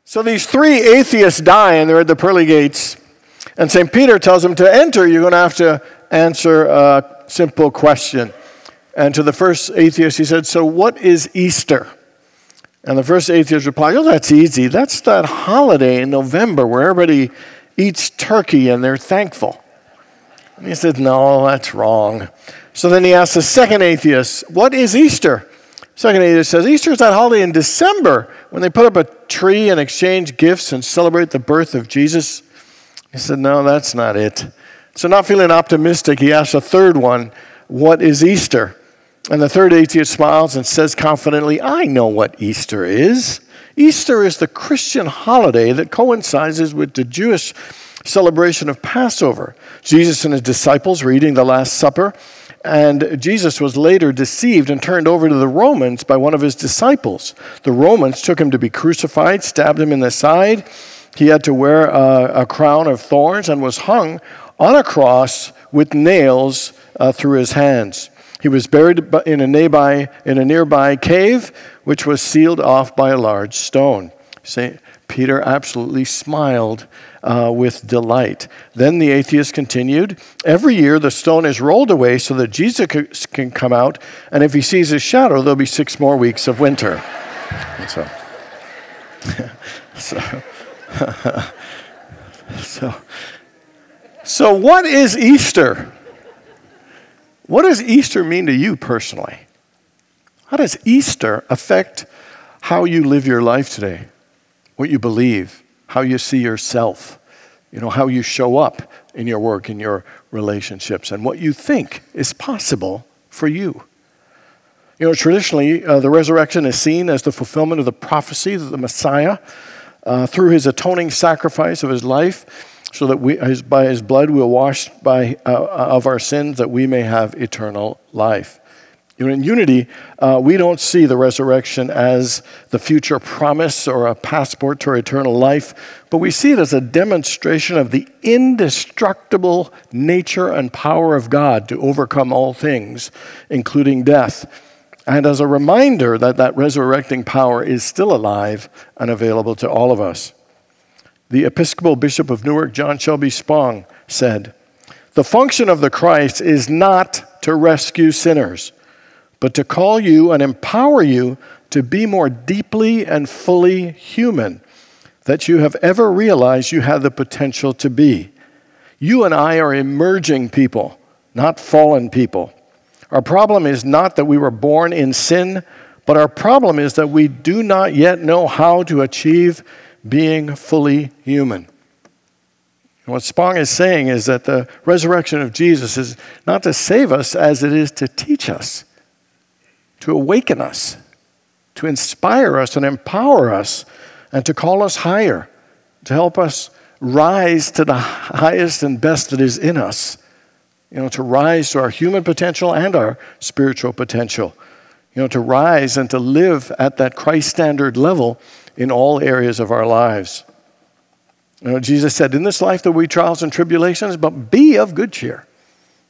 So these three atheists die, and they're at the pearly gates. And St. Peter tells them to enter. You're going to have to answer a simple question. And to the first atheist, he said, so what is Easter? And the first atheist replied, oh, that's easy. That's that holiday in November where everybody eats turkey and they're thankful. And he said, no, that's wrong. So then he asked the second atheist, what is Easter? Second atheist says, Easter is that holiday in December when they put up a tree and exchange gifts and celebrate the birth of Jesus. He said, no, that's not it. So not feeling optimistic, he asked a third one, what is Easter? And the third atheist smiles and says confidently, I know what Easter is. Easter is the Christian holiday that coincides with the Jewish celebration of Passover. Jesus and his disciples were eating the Last Supper, and Jesus was later deceived and turned over to the Romans by one of his disciples. The Romans took him to be crucified, stabbed him in the side. He had to wear a crown of thorns and was hung on a cross with nails through his hands. He was buried in a nearby cave, which was sealed off by a large stone. St. Peter absolutely smiled with delight. Then the atheist continued, every year the stone is rolled away so that Jesus can come out, and if he sees his shadow, there'll be 6 more weeks of winter. So what is Easter? What does Easter mean to you personally? How does Easter affect how you live your life today? What you believe, how you see yourself, how you show up in your work, in your relationships, and what you think is possible for you. Traditionally, the resurrection is seen as the fulfillment of the prophecy of the Messiah through his atoning sacrifice of his life, so that by his blood we're washed of our sins, that we may have eternal life. In Unity, we don't see the resurrection as the future promise or a passport to eternal life, but we see it as a demonstration of the indestructible nature and power of God to overcome all things, including death, and as a reminder that that resurrecting power is still alive and available to all of us. The Episcopal Bishop of Newark, John Shelby Spong, said, the function of the Christ is not to rescue sinners, but to call you and empower you to be more deeply and fully human that you have ever realized you have the potential to be. You and I are emerging people, not fallen people. Our problem is not that we were born in sin, but our problem is that we do not yet know how to achieve being fully human. And what Spong is saying is that the resurrection of Jesus is not to save us as it is to teach us, to awaken us, to inspire us and empower us, and to call us higher, to help us rise to the highest and best that is in us, to rise to our human potential and our spiritual potential, to rise and to live at that Christ standard level in all areas of our lives. Jesus said, in this life there will be trials and tribulations, but be of good cheer,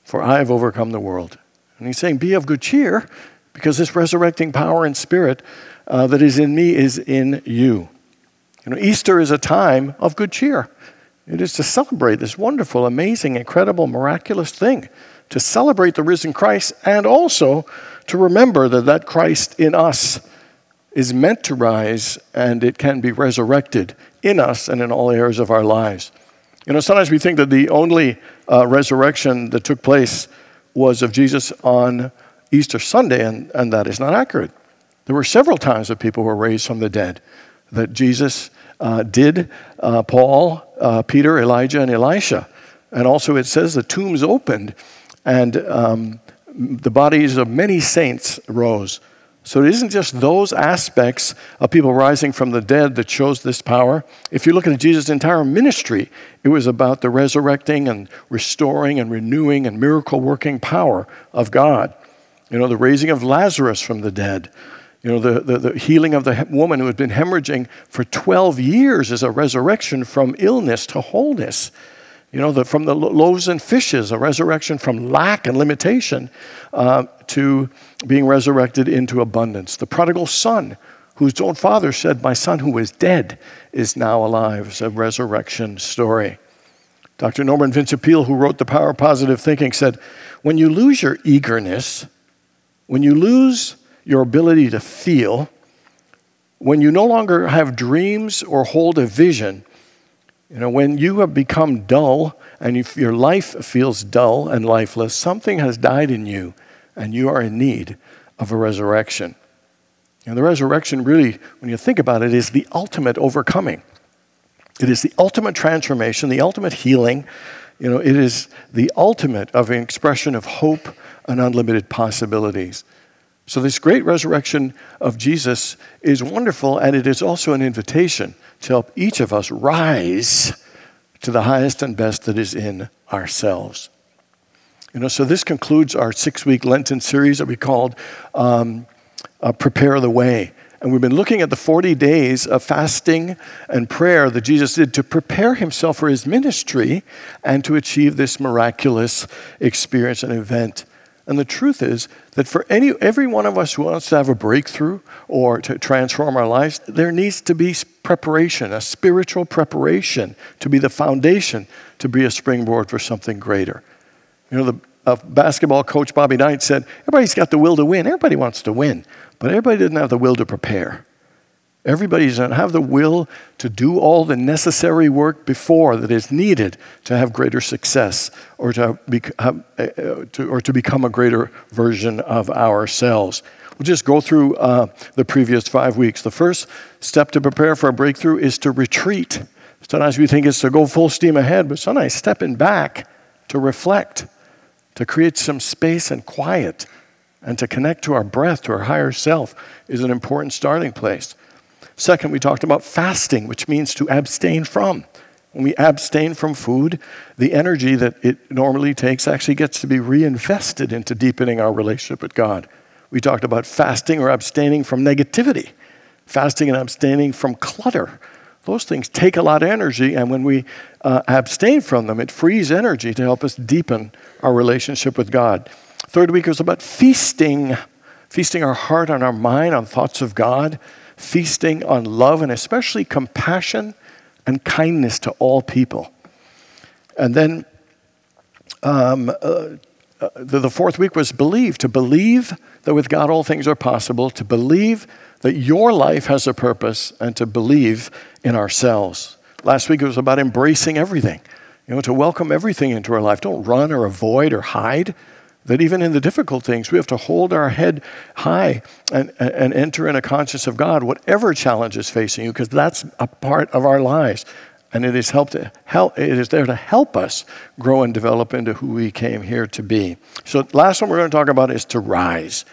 for I have overcome the world. And he's saying, be of good cheer, because this resurrecting power and spirit that is in me is in you. Easter is a time of good cheer. It is to celebrate this wonderful, amazing, incredible, miraculous thing, to celebrate the risen Christ, and also to remember that Christ in us is meant to rise, and it can be resurrected in us and in all areas of our lives. Sometimes we think that the only resurrection that took place was of Jesus on Easter Sunday, and that is not accurate. There were several times that people were raised from the dead, that Jesus did, Paul, Peter, Elijah, and Elisha. And also it says the tombs opened, and the bodies of many saints rose. So it isn't just those aspects of people rising from the dead that shows this power. If you look at Jesus' entire ministry, it was about the resurrecting and restoring and renewing and miracle-working power of God. The raising of Lazarus from the dead. The healing of the woman who had been hemorrhaging for 12 years is a resurrection from illness to wholeness. From the loaves and fishes, a resurrection from lack and limitation to being resurrected into abundance. The prodigal son whose own father said, my son who was dead is now alive. It's a resurrection story. Dr. Norman Vincent Peale, who wrote The Power of Positive Thinking, said, when you lose your eagerness, when you lose your ability to feel, when you no longer have dreams or hold a vision, when you have become dull and your life feels dull and lifeless, something has died in you and you are in need of a resurrection. And the resurrection really, when you think about it, is the ultimate overcoming. It is the ultimate transformation, the ultimate healing. It is the ultimate of an expression of hope and unlimited possibilities. So this great resurrection of Jesus is wonderful, and it is also an invitation to help each of us rise to the highest and best that is in ourselves. So this concludes our 6-week Lenten series that we called Prepare the Way. And we've been looking at the 40 days of fasting and prayer that Jesus did to prepare himself for his ministry and to achieve this miraculous experience and event. And the truth is that for every one of us who wants to have a breakthrough or to transform our lives, there needs to be preparation, a spiritual preparation to be the foundation, to be a springboard for something greater. The basketball coach Bobby Knight said, everybody's got the will to win. Everybody wants to win, but everybody doesn't have the will to prepare. Everybody doesn't have the will to do all the necessary work before that is needed to have greater success or to become a greater version of ourselves. We'll just go through the previous 5 weeks. The first step to prepare for a breakthrough is to retreat. Sometimes we think it's to go full steam ahead, but sometimes stepping back to reflect, to create some space and quiet, and to connect to our breath, to our higher self, is an important starting place. Second, we talked about fasting, which means to abstain from. When we abstain from food, the energy that it normally takes actually gets to be reinvested into deepening our relationship with God. We talked about fasting or abstaining from negativity, fasting and abstaining from clutter. Those things take a lot of energy, and when we abstain from them, it frees energy to help us deepen our relationship with God. Third week was about feasting our heart and our mind on thoughts of God, feasting on love and especially compassion and kindness to all people. And then the fourth week was believe, to believe that with God all things are possible, to believe that your life has a purpose, and to believe in ourselves. Last week it was about embracing everything, to welcome everything into our life. Don't run or avoid or hide. That even in the difficult things, we have to hold our head high and enter in a consciousness of God, whatever challenge is facing you, because that's a part of our lives. And it is there to help us grow and develop into who we came here to be. So last one we're going to talk about is to rise.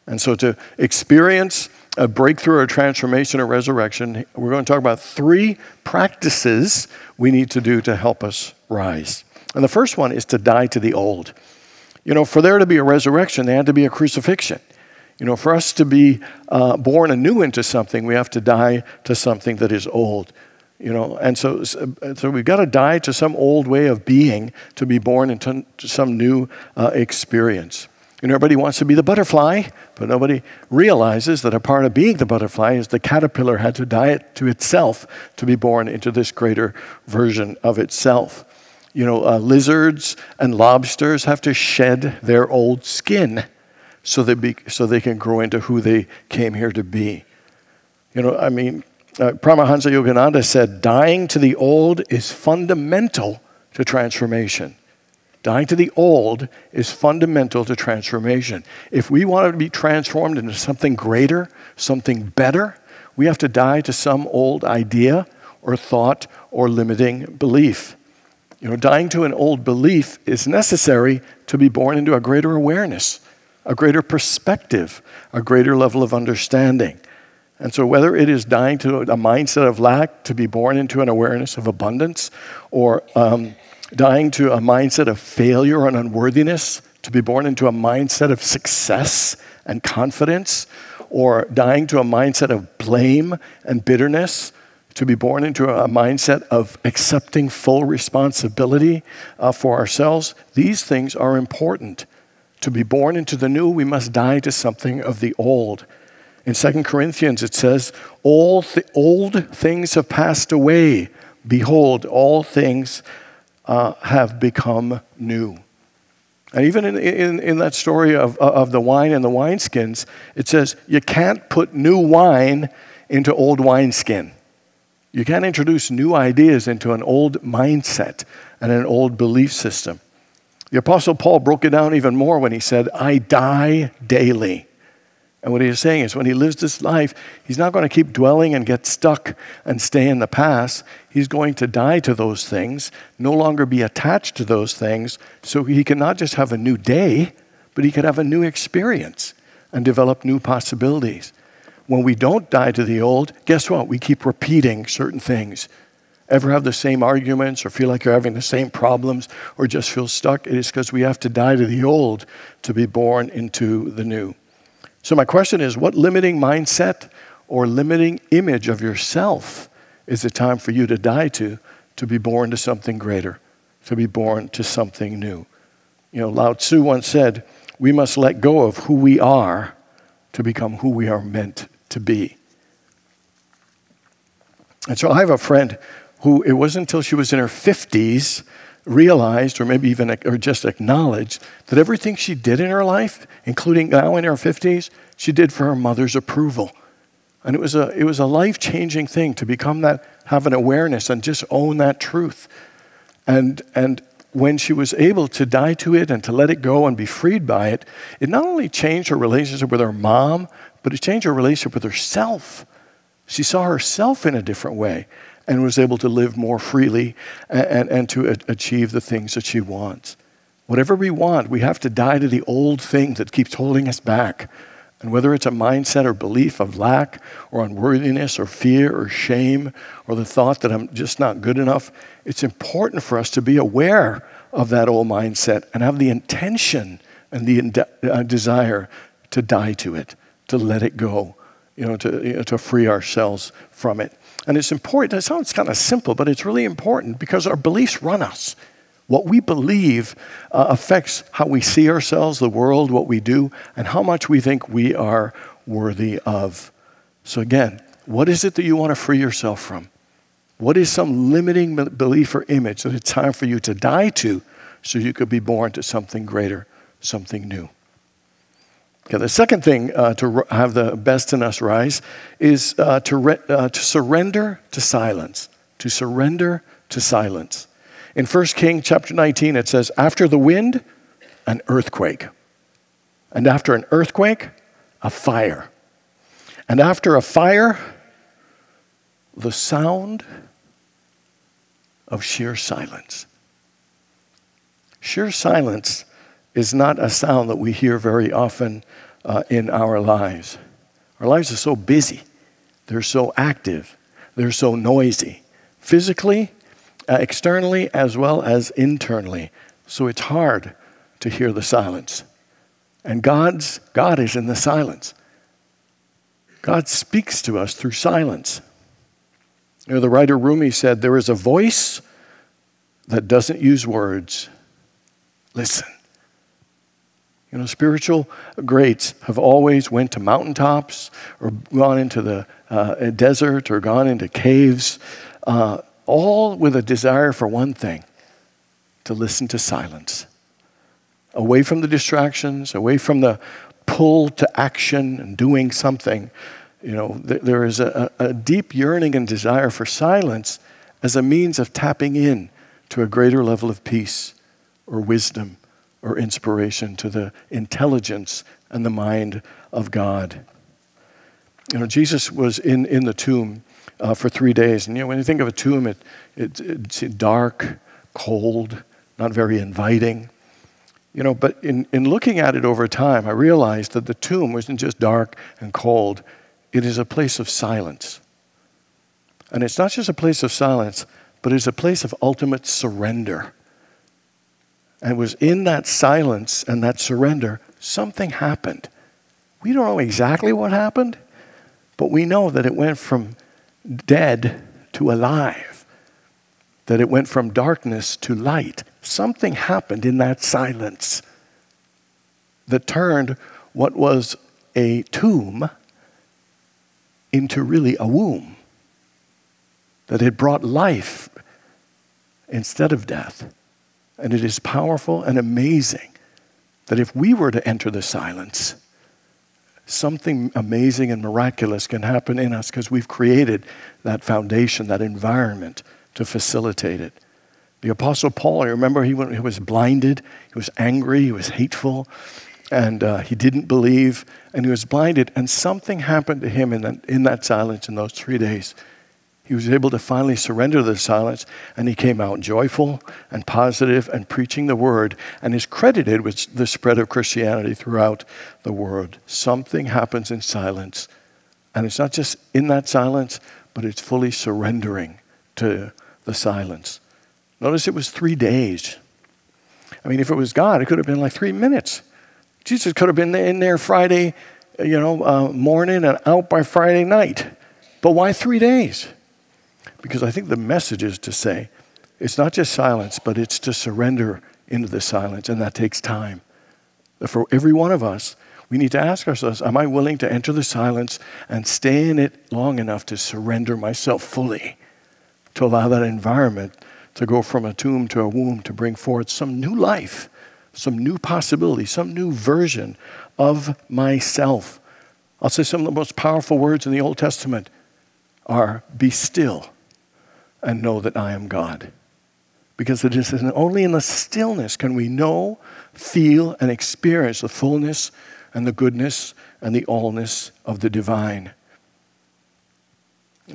And so to experience a breakthrough or transformation or resurrection, we're going to talk about 3 practices we need to do to help us rise. And the first one is to die to the old. For there to be a resurrection, there had to be a crucifixion. For us to be born anew into something, we have to die to something that is old. And so we've got to die to some old way of being to be born into some new experience. Everybody wants to be the butterfly, but nobody realizes that a part of being the butterfly is the caterpillar had to die to itself to be born into this greater version of itself. Lizards and lobsters have to shed their old skin so they can grow into who they came here to be. Paramahansa Yogananda said, dying to the old is fundamental to transformation. Dying to the old is fundamental to transformation. If we want to be transformed into something greater, something better, we have to die to some old idea or thought or limiting belief. Dying to an old belief is necessary to be born into a greater awareness, a greater perspective, a greater level of understanding. And so whether it is dying to a mindset of lack to be born into an awareness of abundance, or dying to a mindset of failure and unworthiness to be born into a mindset of success and confidence, or dying to a mindset of blame and bitterness to be born into a mindset of accepting full responsibility for ourselves. These things are important. To be born into the new, we must die to something of the old. In 2 Corinthians, it says, all old things have passed away. Behold, all things have become new. And even in that story of the wine and the wineskins, it says you can't put new wine into old wineskin. You can't introduce new ideas into an old mindset and an old belief system. The Apostle Paul broke it down even more when he said, I die daily. And what he is saying is when he lives this life, he's not going to keep dwelling and get stuck and stay in the past. He's going to die to those things, no longer be attached to those things, so he can not just have a new day, but he can have a new experience and develop new possibilities. When we don't die to the old, guess what? We keep repeating certain things. Ever have the same arguments or feel like you're having the same problems or just feel stuck? It is because we have to die to the old to be born into the new. So my question is, what limiting mindset or limiting image of yourself is it time for you to die to be born to something greater, to be born to something new? You know, Lao Tzu once said, we must let go of who we are to become who we are meant to be. And so I have a friend who it wasn't until she was in her 50s realized, or maybe even or just acknowledged, that everything she did in her life, including now in her 50s, she did for her mother's approval. And it was a life-changing thing to become that, have an awareness and just own that truth. And when she was able to die to it and to let it go and be freed by it, it not only changed her relationship with her mom, but it changed her relationship with herself. She saw herself in a different way and was able to live more freely and to achieve the things that she wants. Whatever we want, we have to die to the old thing that keeps holding us back. And whether it's a mindset or belief of lack or unworthiness or fear or shame or the thought that I'm just not good enough, it's important for us to be aware of that old mindset and have the intention and the desire to die to it, to let it go, to free ourselves from it. And it's important. It sounds kind of simple, but it's really important because our beliefs run us. What we believe affects how we see ourselves, the world, what we do, and how much we think we are worthy of. So again, what is it that you want to free yourself from? What is some limiting belief or image that it's time for you to die to so you could be born to something greater, something new? Okay, the second thing to have the best in us rise is to surrender to silence. To surrender to silence. In 1 Kings chapter 19, it says, after the wind, an earthquake. And after an earthquake, a fire. And after a fire, the sound of sheer silence. Sheer silence is not a sound that we hear very often in our lives. Our lives are so busy. They're so active. They're so noisy. Physically, externally, as well as internally. So it's hard to hear the silence. And God is in the silence. God speaks to us through silence. The writer Rumi said, there is a voice that doesn't use words. Listen. Spiritual greats have always went to mountaintops or gone into the desert or gone into caves, all with a desire for one thing, to listen to silence. Away from the distractions, away from the pull to action and doing something. There is a deep yearning and desire for silence as a means of tapping in to a greater level of peace or wisdom or inspiration, to the intelligence and the mind of God. Jesus was in the tomb for 3 days. And when you think of a tomb, it's dark, cold, not very inviting. But in looking at it over time, I realized that the tomb wasn't just dark and cold. It is a place of silence. And it's not just a place of silence, but it's a place of ultimate surrender. And it was in that silence and that surrender, something happened. We don't know exactly what happened, but we know that it went from dead to alive, that it went from darkness to light. Something happened in that silence that turned what was a tomb into really a womb, that it brought life instead of death. And it is powerful and amazing that if we were to enter the silence, something amazing and miraculous can happen in us because we've created that foundation, that environment to facilitate it. The Apostle Paul, I remember he was blinded, he was angry, he was hateful, and he didn't believe, and he was blinded, and something happened to him in that silence in those 3 days. He was able to finally surrender to the silence, and he came out joyful and positive and preaching the word, and is credited with the spread of Christianity throughout the world. Something happens in silence, and it's not just in that silence, but it's fully surrendering to the silence. Notice it was 3 days. I mean, if it was God, it could have been like 3 minutes. Jesus could have been in there Friday, morning and out by Friday night. But why 3 days? Because I think the message is to say, it's not just silence, but it's to surrender into the silence, and that takes time. For every one of us, we need to ask ourselves, am I willing to enter the silence and stay in it long enough to surrender myself fully, to allow that environment to go from a tomb to a womb, to bring forth some new life, some new possibility, some new version of myself. I'll say some of the most powerful words in the Old Testament are, be still and know that I am God. Because it is only in the stillness can we know, feel, and experience the fullness and the goodness and the allness of the divine.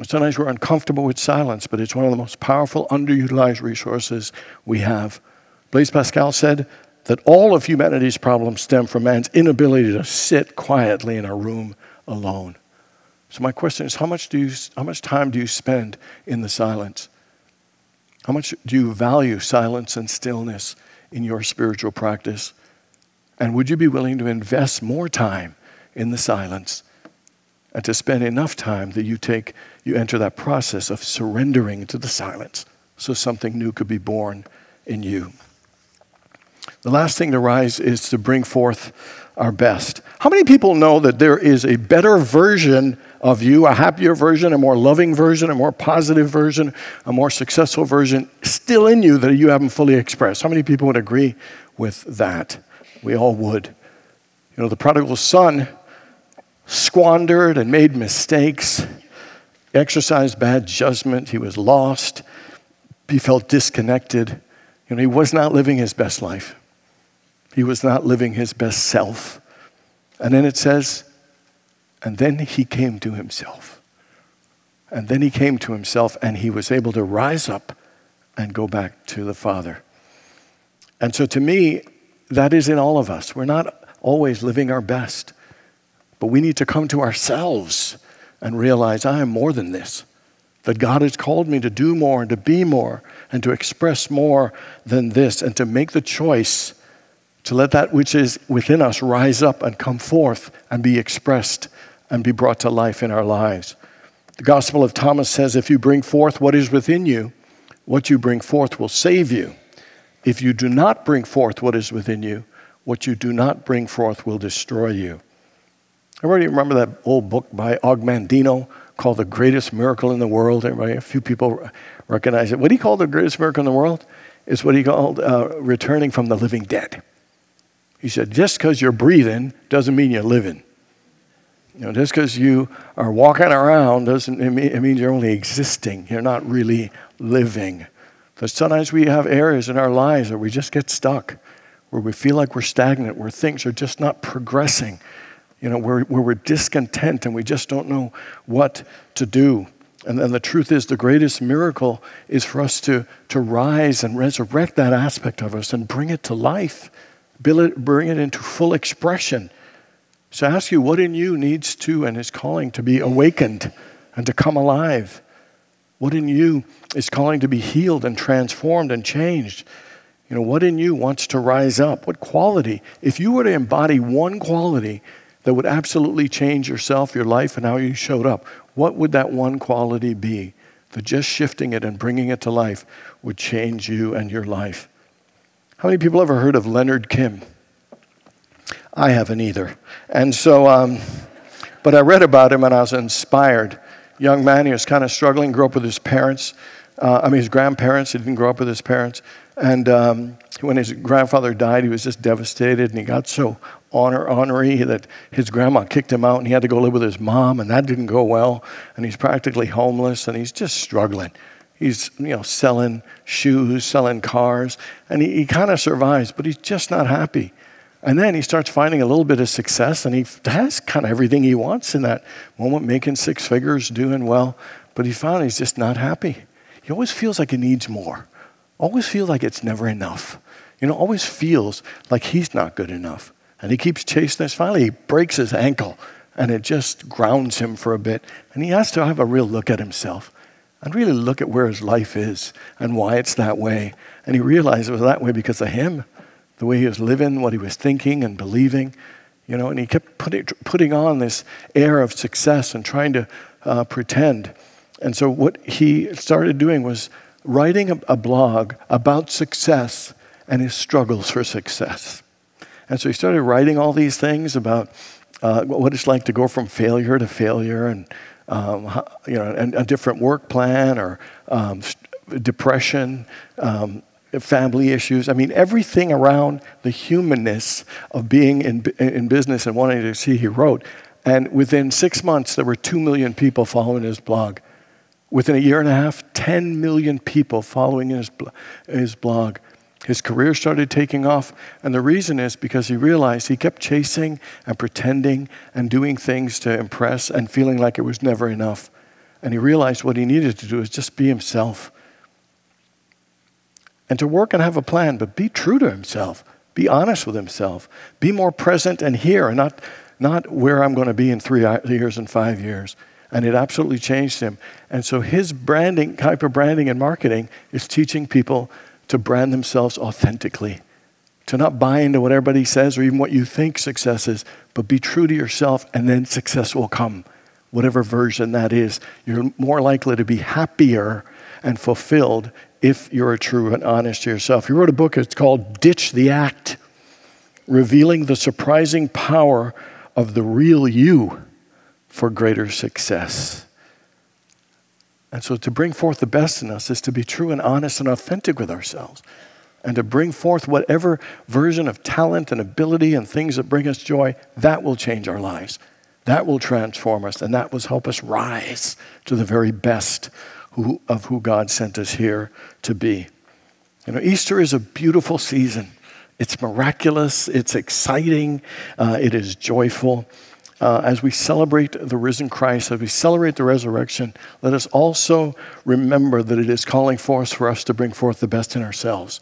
Sometimes we're uncomfortable with silence, but it's one of the most powerful, underutilized resources we have. Blaise Pascal said that all of humanity's problems stem from man's inability to sit quietly in a room alone. So my question is, how much time do you spend in the silence? How much do you value silence and stillness in your spiritual practice? And would you be willing to invest more time in the silence and to spend enough time that you enter that process of surrendering into the silence so something new could be born in you? The last thing to rise is to bring forth our best. How many people know that there is a better version of you, a happier version, a more loving version, a more positive version, a more successful version still in you that you haven't fully expressed? How many people would agree with that? We all would. The prodigal son squandered and made mistakes, exercised bad judgment. He was lost. He felt disconnected. He was not living his best life. He was not living his best self. And then it says, and then he came to himself. And then he came to himself, and he was able to rise up and go back to the Father. And so to me, that is in all of us. We're not always living our best. But we need to come to ourselves and realize I am more than this. That God has called me to do more and to be more and to express more than this, and to make the choice to let that which is within us rise up and come forth and be expressed and be brought to life in our lives. The Gospel of Thomas says, if you bring forth what is within you, what you bring forth will save you. If you do not bring forth what is within you, what you do not bring forth will destroy you. Everybody remember that old book by Og Mandino called The Greatest Miracle in the World? Everybody, a few people recognize it. What he called the greatest miracle in the world is what he called returning from the living dead. He said, just because you're breathing doesn't mean you're living. Just because you are walking around doesn't it means you're only existing. You're not really living. Because sometimes we have areas in our lives where we just get stuck, where we feel like we're stagnant, where things are just not progressing, where we're discontent and we just don't know what to do. And the truth is, the greatest miracle is for us to rise and resurrect that aspect of us and bring it to life. Bring it into full expression. So I ask you, what in you needs to and is calling to be awakened and to come alive? What in you is calling to be healed and transformed and changed? What in you wants to rise up? What quality? If you were to embody one quality that would absolutely change yourself, your life, and how you showed up, what would that one quality be? That just shifting it and bringing it to life would change you and your life. How many people ever heard of Leonard Kim? I haven't either. And so But I read about him and I was inspired. Young man, he was kind of struggling, grew up with his parents. His grandparents. He didn't grow up with his parents. And when his grandfather died, he was just devastated, and he got so ornery that his grandma kicked him out, and he had to go live with his mom, and that didn't go well. And he's practically homeless, and he's just struggling. He's selling shoes, selling cars, and he kind of survives, but he's just not happy. And then he starts finding a little bit of success, and he has kind of everything he wants in that moment, making 6 figures, doing well, but he found he's just not happy. He always feels like he needs more. Always feels like it's never enough. Always feels like he's not good enough. And he keeps chasing this. Finally, he breaks his ankle, and it just grounds him for a bit. And he has to have a real look at himself and really look at where his life is and why it's that way. And he realized it was that way because of him, the way he was living, what he was thinking and believing. And he kept putting on this air of success and trying to pretend. And so what he started doing was writing a blog about success and his struggles for success. And so he started writing all these things about what it's like to go from failure to failure, and and a different work plan, or depression, family issues. Everything around the humanness of being in business and wanting to see, he wrote. And within 6 months, there were 2 million people following his blog. Within a year and a half, 10 million people following his blog. His career started taking off, and the reason is because he realized he kept chasing and pretending and doing things to impress and feeling like it was never enough. And he realized what he needed to do is just be himself. And to work and have a plan, but be true to himself. Be honest with himself. Be more present and here, and not where I'm going to be in 3 years and 5 years. And it absolutely changed him. And so his type of branding and marketing is teaching people to brand themselves authentically, to not buy into what everybody says or even what you think success is, but be true to yourself, and then success will come, whatever version that is. You're more likely to be happier and fulfilled if you're true and honest to yourself. He wrote a book, it's called Ditch the Act, Revealing the Surprising Power of the Real You for Greater Success. And so to bring forth the best in us is to be true and honest and authentic with ourselves, and to bring forth whatever version of talent and ability and things that bring us joy. That will change our lives. That will transform us, and that will help us rise to the very best of who God sent us here to be. Easter is a beautiful season. It's miraculous. It's exciting. It is joyful. As we celebrate the risen Christ, as we celebrate the resurrection, let us also remember that it is calling for us to bring forth the best in ourselves,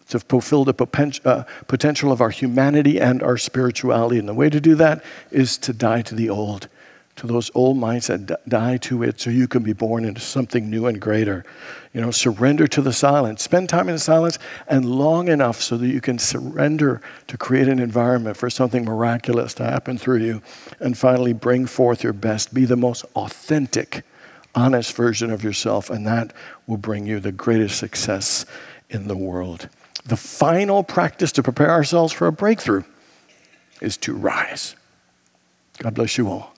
to fulfill the potential of our humanity and our spirituality. And the way to do that is to die to the old, to those old minds, that die to it so you can be born into something new and greater. Surrender to the silence. Spend time in the silence and long enough so that you can surrender to create an environment for something miraculous to happen through you. And finally, bring forth your best. Be the most authentic, honest version of yourself, and that will bring you the greatest success in the world. The final practice to prepare ourselves for a breakthrough is to rise. God bless you all.